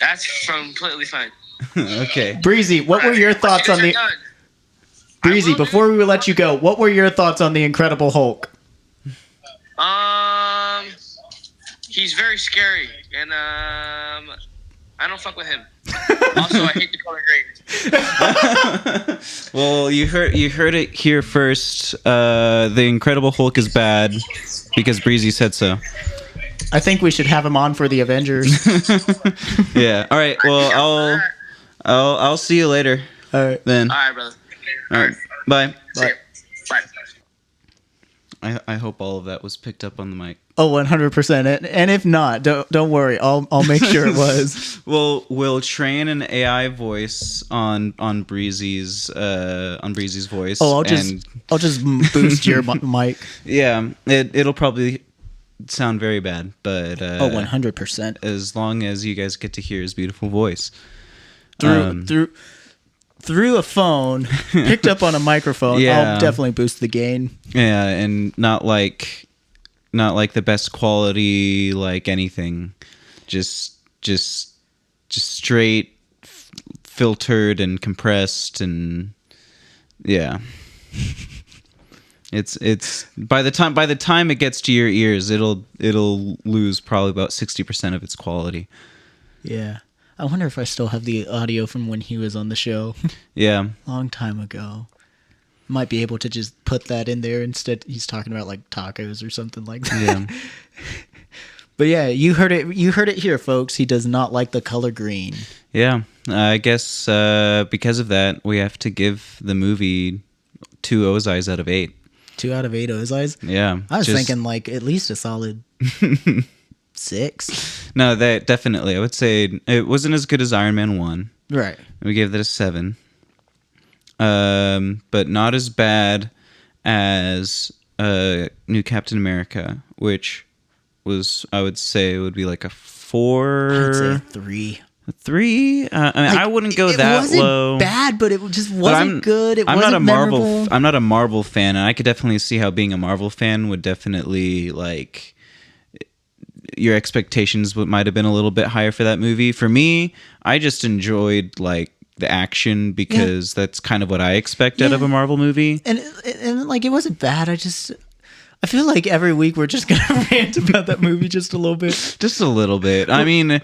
That's completely fine. Okay. Breezy, what were your thoughts on the Breezy? Before we let you go, what were your thoughts on the Incredible Hulk? He's very scary, and I don't fuck with him. Also, I hate the color green. Well, you heard it here first. The Incredible Hulk is bad because Breezy said so. I think we should have him on for the Avengers. Yeah. All right. Well, I'll see you later. All right. Then. All right, brother. All right. Bye. See ya. Bye. I hope all of that was picked up on the mic. Oh, 100%. And if not, don't worry. I'll make sure it was. We'll train an AI voice on Breezy's voice. Oh, I'll just boost your mic. Yeah, it'll probably sound very bad, but 100%. as long as you guys get to hear his beautiful voice Through a phone, picked up on a microphone. Yeah. I'll definitely boost the gain. Yeah, and not like the best quality, like anything, just straight filtered and compressed, and yeah. It's by the time it gets to your ears, it'll lose probably about 60% of its quality. Yeah. I wonder if I still have the audio from when he was on the show. Yeah. Long time ago. Might be able to just put that in there instead. He's talking about like tacos or something like that. Yeah. But yeah, you heard it here, folks. He does not like the color green. Yeah. I guess because of that, we have to give the movie 2 Ozai's out of 8. 2 out of 8 Ozai's? Yeah. I was thinking like at least a solid 6. No, that definitely. I would say it wasn't as good as Iron Man 1. Right. We gave that a 7. But not as bad as New Captain America, which was, I would say, would be like a 4. I'd say a 3. A 3? I wouldn't go that low. It wasn't bad, but it just wasn't good. It wasn't memorable. I'm not a Marvel fan, and I could definitely see how being a Marvel fan would definitely, like, your expectations might have been a little bit higher for that movie. For me, I just enjoyed, like, the action because that's kind of what I expect out of a Marvel movie. And like, it wasn't bad. I feel like every week we're just gonna rant about that movie just a little bit. Just a little bit. I mean,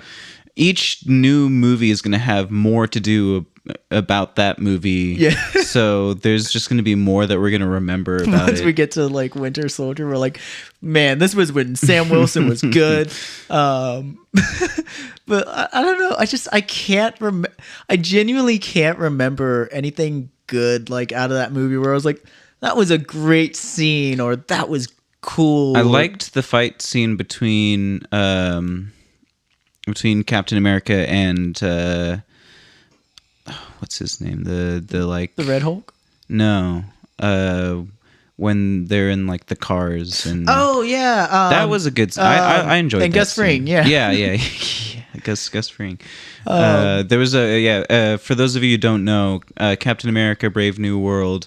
each new movie is going to have more to do about that movie. Yeah. So there's just going to be more that we're going to remember about Once it. we get to like Winter Soldier, we're like, man, this was when Sam Wilson was good. But I don't know. I can't remember. I genuinely can't remember anything good like out of that movie where I was like, that was a great scene or that was cool. I liked the fight scene between Captain America and what's his name? The Red Hulk. No, when they're in like the cars and Oh yeah, that was a good. I enjoyed. And that Gus Fring, scene. yeah. Gus Fring. There was for those of you who don't know, Captain America: Brave New World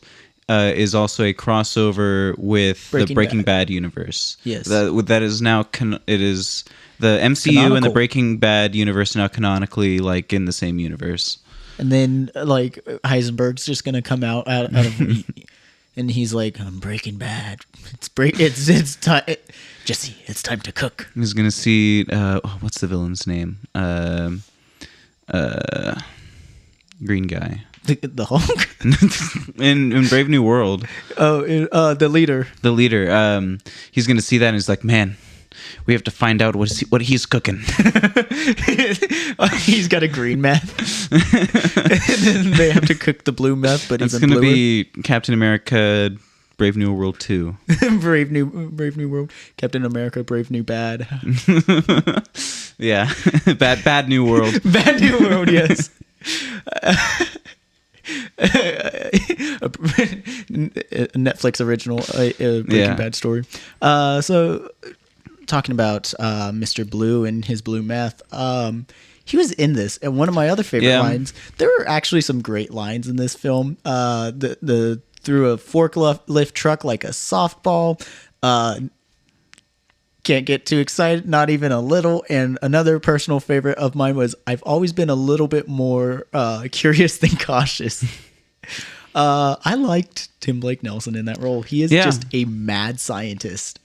is also a crossover with the Breaking Bad universe. Yes, that is now it is the MCU canonical. and the Breaking Bad universe now canonically like in the same universe. And then like Heisenberg's just gonna come out of and he's like, I'm Breaking Bad. It's time, Jesse. It's time to cook. He's gonna see what's the villain's name? Green guy. The Hulk? in Brave New World. Oh, the leader. The leader. He's gonna see that and he's like, man, we have to find out what he's cooking. He's got a green meth. And then they have to cook the blue meth, but it's even gonna bluer. be Captain America, Brave New World 2. Brave New World. Captain America, Brave New Bad. Yeah. Bad New World. Bad New World, yes. A Netflix original, Breaking Bad story. So, talking about Mr. Blue and his blue meth, he was in this, and one of my other favorite lines. There were actually some great lines in this film. The through a forklift truck like a softball. Can't get too excited, not even a little. And another personal favorite of mine was, I've always been a little bit more curious than cautious. I liked Tim Blake Nelson in that role. He is just a mad scientist.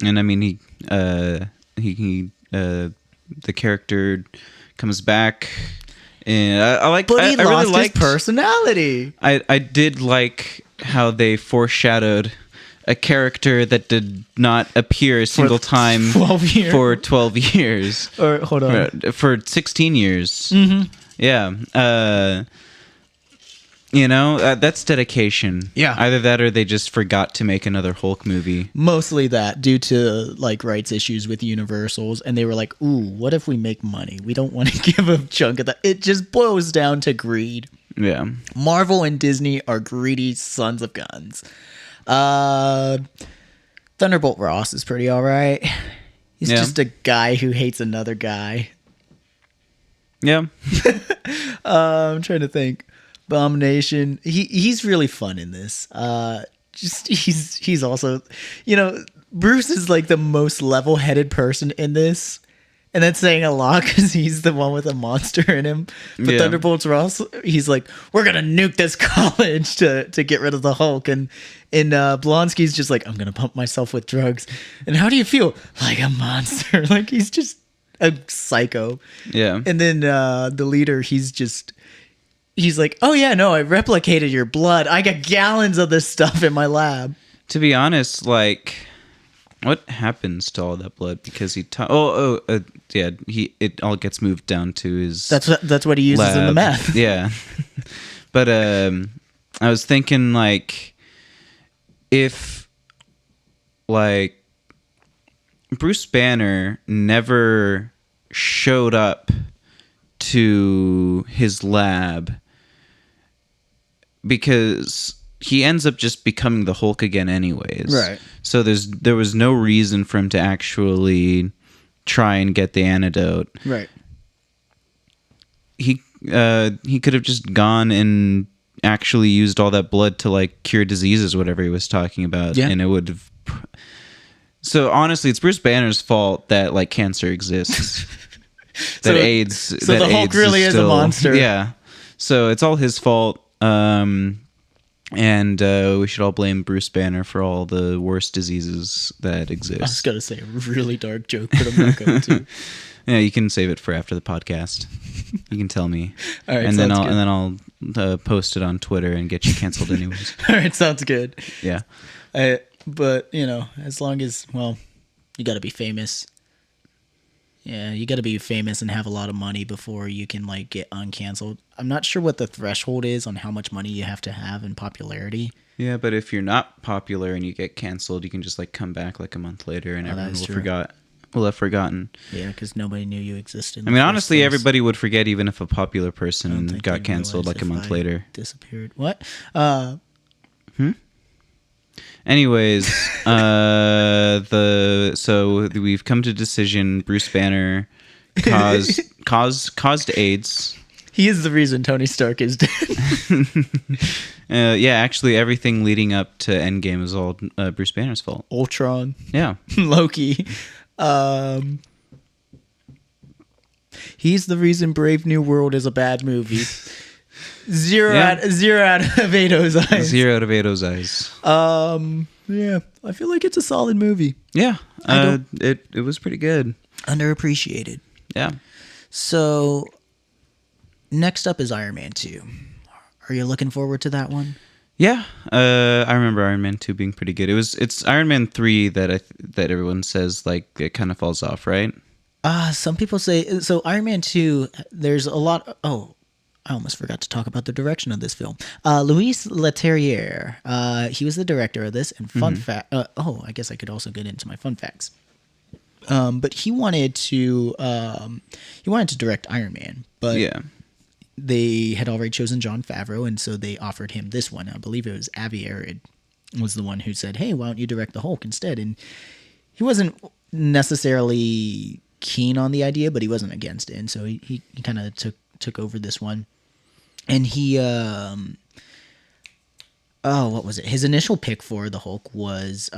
And I mean, the character comes back, and I like. But he I lost really liked his personality. I did like how they foreshadowed a character that did not appear a single time 12 years. for 12 years. Or hold on, For 16 years. Mm-hmm. Yeah. That's dedication. Yeah. Either that or they just forgot to make another Hulk movie. Mostly that, due to like rights issues with Universals, and they were like, "Ooh, what if we make money? We don't want to give a chunk of that." It just boils down to greed. Yeah. Marvel and Disney are greedy sons of guns. Thunderbolt Ross is pretty all right. He's just a guy who hates another guy. Yeah. I'm trying to think. Abomination. He's really fun in this. He's also, Bruce is like the most level-headed person in this. And that's saying a lot because he's the one with a monster in him. But Thunderbolts Ross, he's like, we're going to nuke this college to get rid of the Hulk. And Blonsky's just like, I'm going to pump myself with drugs. And how do you feel? Like a monster. Like he's just a psycho. Yeah. And then the leader, he's like, oh yeah, no, I replicated your blood. I got gallons of this stuff in my lab. To be honest, like, what happens to all that blood? Because it all gets moved down to his. That's what he uses lab. in the meth. Yeah, but I was thinking like, if like Bruce Banner never showed up to his lab, because he ends up just becoming the Hulk again anyways. Right. So there was no reason for him to actually try and get the antidote. Right. He could have just gone and actually used all that blood to like cure diseases, whatever he was talking about. Yeah. And it would have. So honestly, it's Bruce Banner's fault that like cancer exists. That AIDS. So that the Hulk AIDS really is a monster. Yeah. So it's all his fault. And we should all blame Bruce Banner for all the worst diseases that exist. I was going to say a really dark joke, but I'm not going to. Yeah, you can save it for after the podcast. You can tell me. All right, and then I'll post it on Twitter and get you canceled anyways. All right, sounds good. Yeah. But, as long as, you got to be famous. Yeah, you got to be famous and have a lot of money before you can like get uncanceled. I'm not sure what the threshold is on how much money you have to have in popularity. Yeah, but if you're not popular and you get canceled, you can just like come back like a month later and everyone will have forgotten. Yeah, because nobody knew you existed. I mean, honestly, everybody would forget even if a popular person got canceled like a month later. Disappeared. What? Anyways, so we've come to decision. Bruce Banner caused AIDS. He is the reason Tony Stark is dead. Yeah, actually, everything leading up to Endgame is all Bruce Banner's fault. Ultron. Yeah, Loki. He's the reason Brave New World is a bad movie. Zero out of 8 O's eyes. 0 out of 8 O's eyes. Yeah, I feel like it's a solid movie. Yeah, it was pretty good. Underappreciated. Yeah. So, next up is Iron Man 2. Are you looking forward to that one? Yeah, I remember Iron Man 2 being pretty good. It's Iron Man 3 that everyone says like it kind of falls off, right? Some people say so. Iron Man 2, there's a lot. I almost forgot to talk about the direction of this film. Louis Leterrier. He was the director of this. And fun fact. I guess I could also get into my fun facts. But he wanted to direct Iron Man, but Yeah. they had already chosen Jon Favreau, and so they offered him this one. I believe it was Avi Arad was the one who said, "Hey, why don't you direct the Hulk instead?" And he wasn't necessarily keen on the idea, but he wasn't against it, and so he kind of took over this one. And he what was it? His initial pick for the Hulk was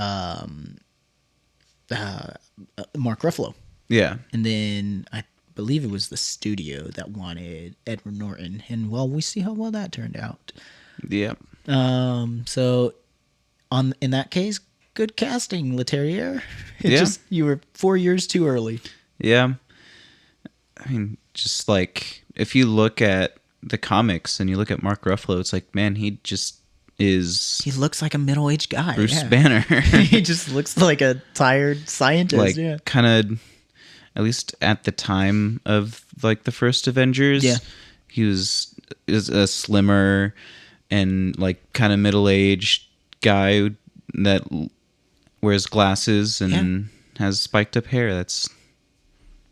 Mark Ruffalo. Yeah. And then I believe it was the studio that wanted Edward Norton. And well, we see how well that turned out. Yeah. So in that case, good casting, Leterrier. Yeah. You were 4 years too early. Yeah. I mean, just like if you look at the comics and you look at Mark Ruffalo, it's like, man, he just is He looks like a middle-aged guy. Bruce yeah. Banner. He just looks like a tired scientist. Like yeah. kind of, at least at the time of like the first Avengers, Yeah. he is a slimmer and like kind of middle-aged guy that wears glasses and has spiked up hair. That's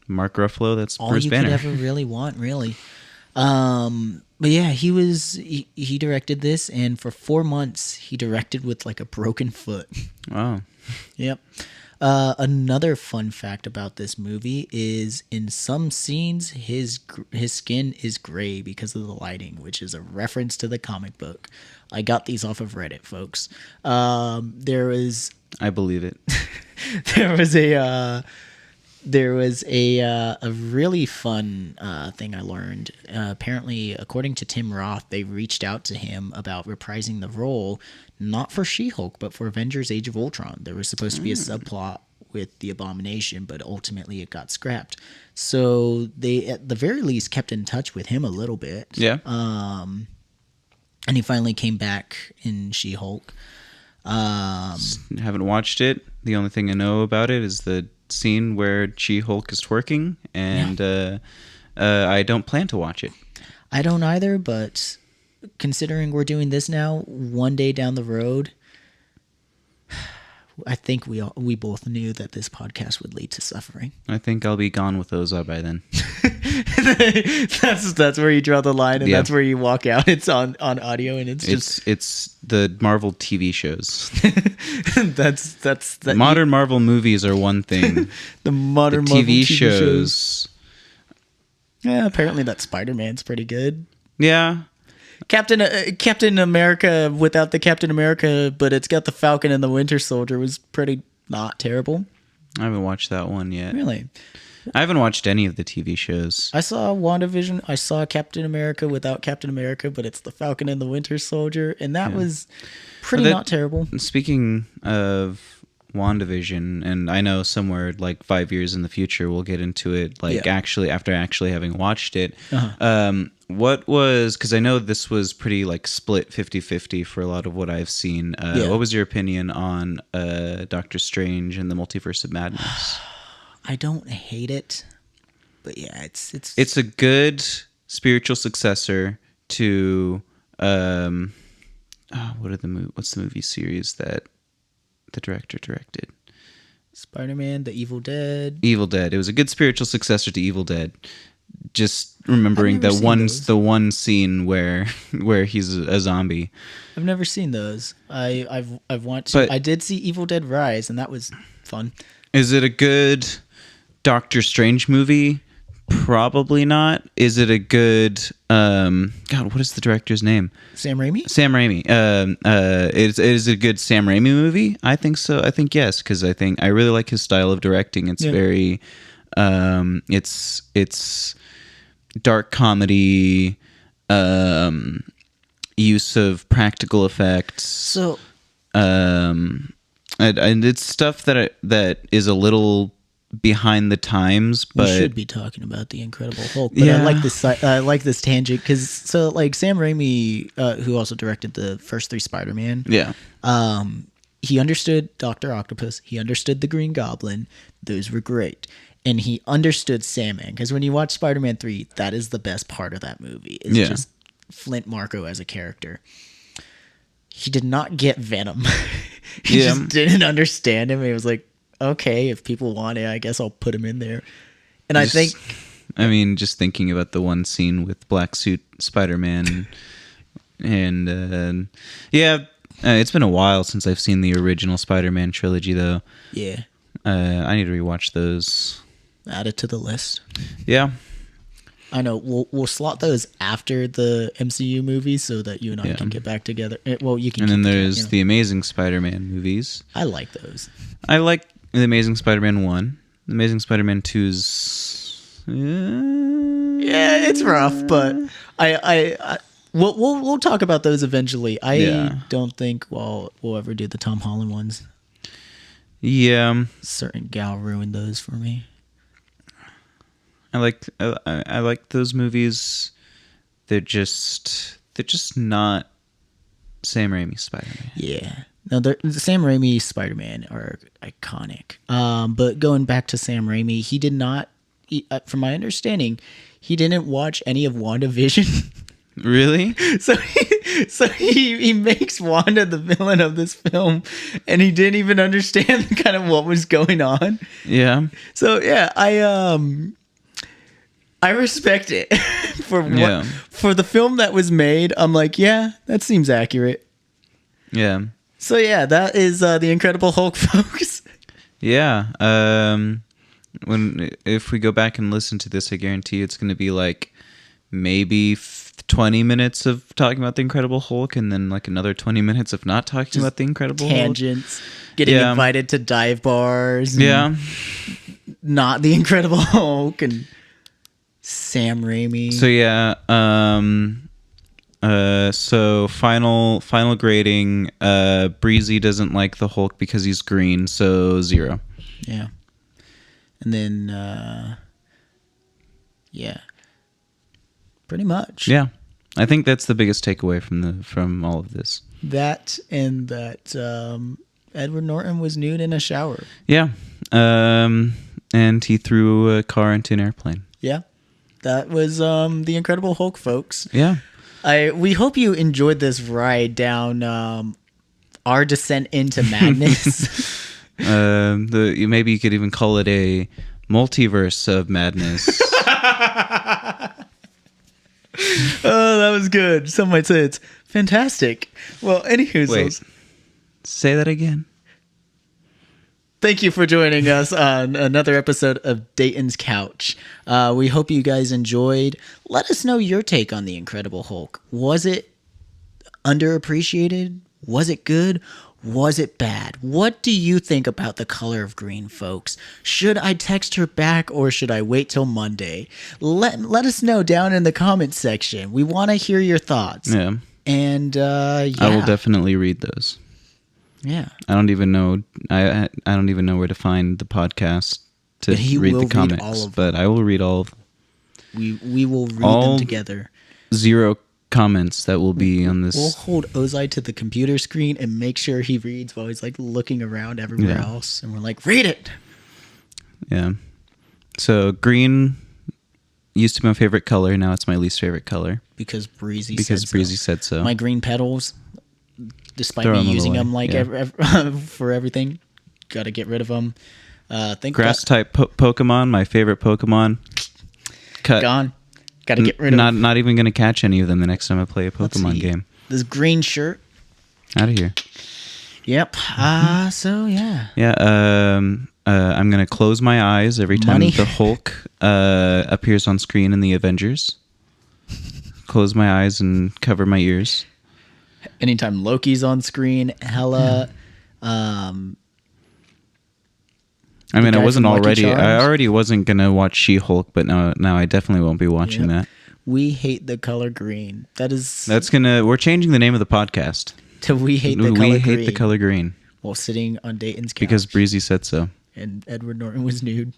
Mark Ruffalo. That's All Bruce you Banner. could ever really want, really. But yeah, he directed this, and for 4 months he directed with like a broken foot. Wow. Yep. Another fun fact about this movie is in some scenes his skin is gray because of the lighting, which is a reference to the comic book. I got these off of Reddit, folks. There was I believe it. there was a really fun thing I learned. Apparently, according to Tim Roth, they reached out to him about reprising the role, not for She-Hulk, but for Avengers: Age of Ultron. There was supposed to be a subplot with the Abomination, but ultimately it got scrapped. So they, at the very least, kept in touch with him a little bit. Yeah. And he finally came back in She-Hulk. Haven't watched it. The only thing I know about it is the scene where She-Hulk is twerking, and I don't plan to watch it. I don't either, but considering we're doing this now, one day down the road, I think we both knew that this podcast would lead to suffering. I think I'll be gone with Oza by then. That's where you draw the line, and Yeah. that's where you walk out. It's on audio, and It's the Marvel TV shows. that's that Modern Marvel movies are one thing. the modern The Marvel TV shows. Yeah, apparently that Spider-Man's pretty good. Yeah. Captain America without the Captain America, but it's got the Falcon and the Winter Soldier was pretty not terrible. I haven't watched that one yet. Really. I haven't watched any of the TV shows. I saw WandaVision. I saw Captain America without Captain America, but it's the Falcon and the Winter Soldier, and that was pretty not terrible. Speaking of WandaVision, and I know somewhere like 5 years in the future we'll get into it, like actually after actually having watched it. What was, because I know this was pretty like split 50-50 for a lot of what I've seen. What was your opinion on Doctor Strange and the Multiverse of Madness? I don't hate it, but yeah, It's a good spiritual successor to what's the movie series that the director directed? Spider-Man, The Evil Dead. Evil Dead. It was a good spiritual successcer to Evil Dead. Just remembering I've never seen the one scene where he's a zombie. I've never seen those. I've watched. But- I did see Evil Dead Rise, and that was fun. Is it a good Doctor Strange movie? Probably not. Is it a good God, what is the director's name? Sam Raimi? Sam Raimi. It is a good Sam Raimi movie? I think so. I think yes, because I really like his style of directing. It's very it's dark comedy, use of practical effects. So And it's stuff that is a little behind the times, but we should be talking about the Incredible Hulk. But Yeah. I like this tangent because like Sam Raimi, who also directed the first 3 Spider-Man, yeah, he understood Dr. Octopus. He understood the Green Goblin. Those were great. and he understood Sandman. Because when you watch Spider-Man 3, that is the best part of that movie. It's just Flint Marko as a character. He did not get Venom. He just didn't understand him. He was like, okay, if people want it, I guess I'll put him in there. And I think... I mean, just thinking about the one scene with Black Suit Spider-Man, and it's been a while since I've seen the original Spider-Man trilogy, though. Yeah. I need to rewatch those. Add it to the list. Yeah. I know. We'll slot those after the MCU movies so that you and I can get back together. Well, you can. And then there's the Amazing Spider-Man movies. I like those. I like the Amazing Spider-Man 1. The Amazing Spider-Man 2's... Yeah, it's rough, but we'll talk about those eventually. I don't think we'll ever do the Tom Holland ones. Yeah. Certain gal ruined those for me. I like those movies. They're just not Sam Raimi's Spider-Man. Yeah. No, the Sam Raimi Spider-Man are iconic. But going back to Sam Raimi, he did not, from my understanding, he didn't watch any of WandaVision. Really? So he makes Wanda the villain of this film, and he didn't even understand kind of what was going on. Yeah. So yeah, I respect it for the film that was made. I'm like, yeah, that seems accurate. Yeah. So yeah, that is the Incredible Hulk, folks. Yeah. If we go back and listen to this, I guarantee it's going to be like maybe 20 minutes of talking about the Incredible Hulk, and then like another 20 minutes of not talking about the Incredible tangents, Hulk. Getting invited to dive bars. Yeah. Not the Incredible Hulk and Sam Raimi. So yeah. So final grading. Breezy doesn't like the Hulk because he's green, so 0. Yeah. And then pretty much. Yeah. I think that's the biggest takeaway from all of this. That and that Edward Norton was nude in a shower. Yeah. And he threw a car into an airplane. Yeah. That was the Incredible Hulk, folks. Yeah. We hope you enjoyed this ride down our descent into madness. Maybe you could even call it a multiverse of madness. Oh, that was good. Some might say it's fantastic. Well, anywho, wait, say that again. Thank you for joining us on another episode of Dayton's Couch. We hope you guys enjoyed. Let us know your take on the Incredible Hulk. Was it underappreciated? Was it good? Was it bad? What do you think about the color of green, folks? Should I text her back or should I wait till Monday? Let us know down in the comments section. We want to hear your thoughts. Yeah. And I will definitely read those. Yeah. I don't even know. I don't even know where to find the podcast to read the comments, but I will read all of them. We will read them together. 0 comments that will be on this. We'll hold Ozai to the computer screen and make sure he reads while he's like looking around everywhere else, and we're like, read it. Yeah. So green used to be my favorite color. Now it's my least favorite color because Breezy said so. My green petals, despite me using them like for everything, got to get rid of them. Grass type Pokemon, my favorite Pokemon. Cut. Gone. Got to get rid of. Not even going to catch any of them the next time I play a Pokemon game. This green shirt. Out of here. Yep. So yeah. Yeah. I'm going to close my eyes every time the Hulk appears on screen in the Avengers. Close my eyes and cover my ears. Anytime Loki's on screen, Hela. I mean, I wasn't already. I already wasn't gonna watch She-Hulk, but now I definitely won't be watching that. We hate the color green. That's gonna. We're changing the name of the podcast to We Hate the Color Green. We hate the color green. While sitting on Dayton's couch because Breezy said so. And Edward Norton was nude.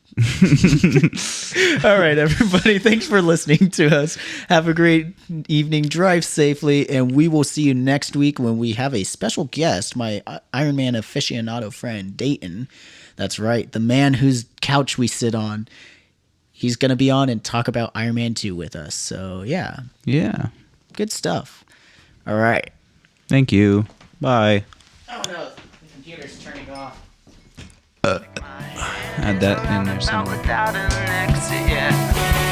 All right, everybody. Thanks for listening to us. Have a great evening. Drive safely. And we will see you next week when we have a special guest, my Iron Man aficionado friend, Dayton. That's right. The man whose couch we sit on. He's going to be on and talk about Iron Man 2 with us. So, yeah. Yeah. Good stuff. All right. Thank you. Bye. Oh, no. The computer's turning off. Add that in there somewhere. Without an exit, yeah.